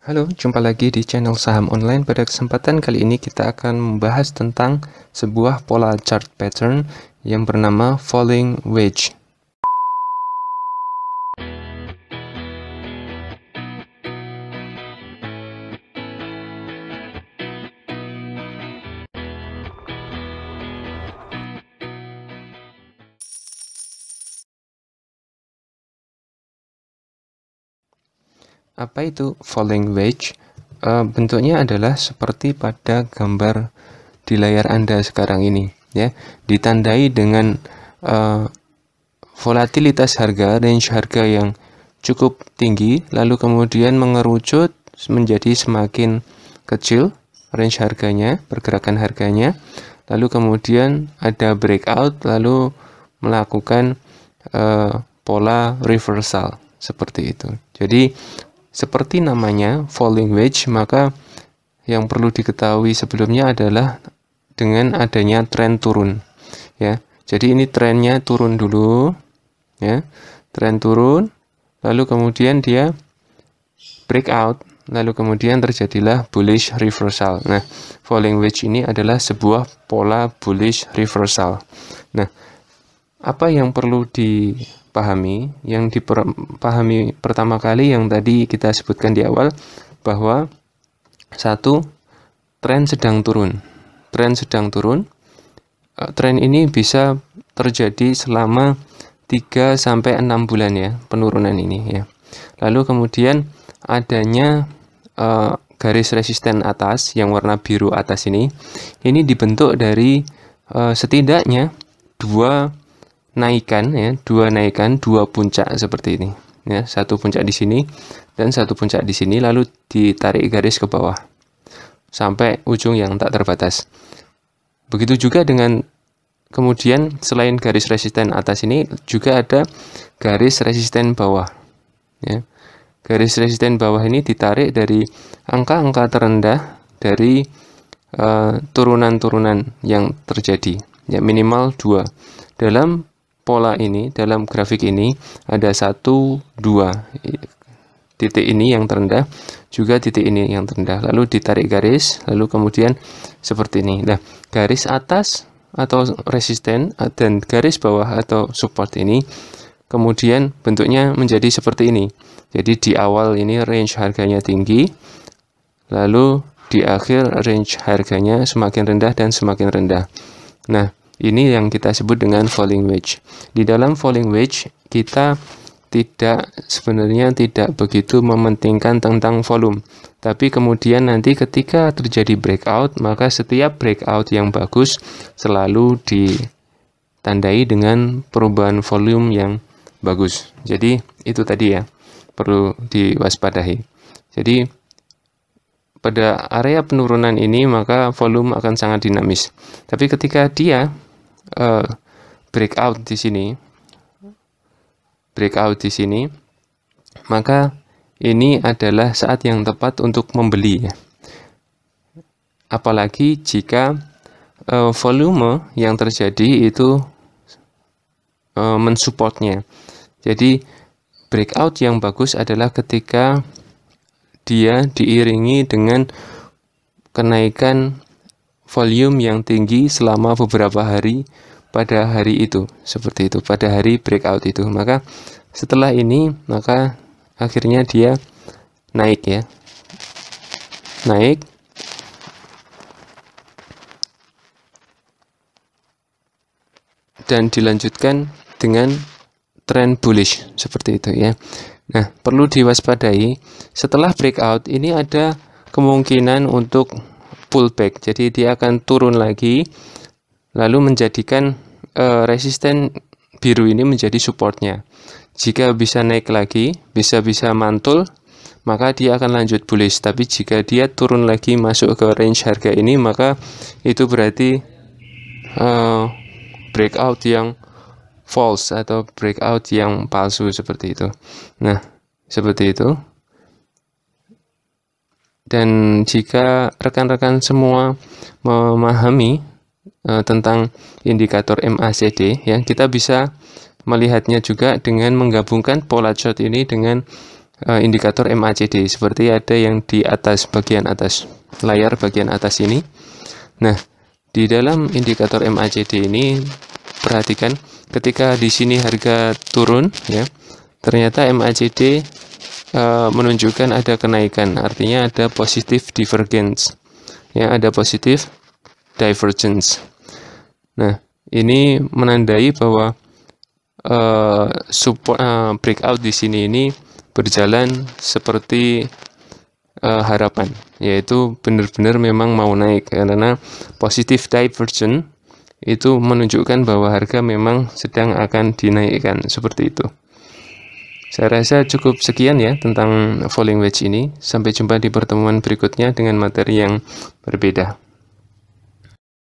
Halo, jumpa lagi di channel Saham Online. Pada kesempatan kali ini kita akan membahas tentang sebuah pola chart pattern yang bernama falling wedge. Apa itu falling wedge? Bentuknya adalah seperti pada gambar di layar Anda sekarang ini, ya, ditandai dengan volatilitas harga, range harga yang cukup tinggi, lalu kemudian mengerucut menjadi semakin kecil range harganya, pergerakan harganya, lalu kemudian ada breakout, lalu melakukan pola reversal seperti itu. Jadi seperti namanya falling wedge, maka yang perlu diketahui sebelumnya adalah dengan adanya tren turun, ya. Jadi ini trennya turun dulu, ya, tren turun, lalu kemudian dia breakout, lalu kemudian terjadilah bullish reversal. Nah, falling wedge ini adalah sebuah pola bullish reversal. Nah, apa yang perlu dipahami? Yang dipahami pertama kali yang tadi kita sebutkan di awal, bahwa satu, tren sedang turun. Tren sedang turun. Tren ini bisa terjadi selama 3-6 bulan, ya, penurunan ini, ya. Lalu kemudian adanya garis resisten atas yang warna biru atas ini dibentuk dari setidaknya dua naikan, ya, dua puncak seperti ini, ya, satu puncak di sini dan satu puncak di sini, lalu ditarik garis ke bawah sampai ujung yang tak terbatas. Begitu juga dengan kemudian selain garis resisten atas ini juga ada garis resisten bawah, ya. Garis resisten bawah ini ditarik dari angka-angka terendah dari turunan-turunan yang terjadi, ya, minimal 2. Dalam pola ini, dalam grafik ini ada 1, 2 titik ini yang terendah, juga titik ini yang terendah, lalu ditarik garis, lalu kemudian seperti ini. Nah, garis atas atau resisten dan garis bawah atau support ini kemudian bentuknya menjadi seperti ini. Jadi di awal ini range harganya tinggi, lalu di akhir range harganya semakin rendah dan semakin rendah. Nah, ini yang kita sebut dengan falling wedge. Di dalam falling wedge, kita sebenarnya tidak begitu mementingkan tentang volume. Tapi kemudian nanti ketika terjadi breakout, maka setiap breakout yang bagus selalu ditandai dengan perubahan volume yang bagus. Jadi itu tadi, ya, perlu diwaspadai. Jadi pada area penurunan ini maka volume akan sangat dinamis. Tapi ketika dia breakout di sini, maka ini adalah saat yang tepat untuk membeli, ya. Apalagi jika volume yang terjadi itu mensupportnya. Jadi breakout yang bagus adalah ketika dia diiringi dengan kenaikan volume yang tinggi selama beberapa hari pada hari itu, seperti itu, pada hari breakout itu. Maka setelah ini, maka akhirnya dia naik, ya, naik dan dilanjutkan dengan tren bullish seperti itu, ya. Nah, perlu diwaspadai, setelah breakout ini ada kemungkinan untuk pullback. Jadi dia akan turun lagi, lalu menjadikan resisten biru ini menjadi supportnya. Jika bisa naik lagi, bisa mantul, maka dia akan lanjut bullish. Tapi jika dia turun lagi masuk ke range harga ini, maka itu berarti breakout yang false atau breakout yang palsu seperti itu. Nah, seperti itu. Dan jika rekan-rekan semua memahami tentang indikator MACD, ya, kita bisa melihatnya juga dengan menggabungkan pola chart ini dengan indikator MACD seperti ada yang di atas, bagian atas layar bagian atas ini. Nah, di dalam indikator MACD ini perhatikan ketika di sini harga turun ya, ternyata MACD menunjukkan ada kenaikan, artinya ada positive divergence ya, ada positive divergence. Nah, ini menandai bahwa breakout di sini ini berjalan seperti harapan, yaitu benar-benar memang mau naik, karena positive divergence itu menunjukkan bahwa harga memang sedang akan dinaikkan, seperti itu. Saya rasa cukup sekian ya tentang falling wedge ini. Sampai jumpa di pertemuan berikutnya dengan materi yang berbeda.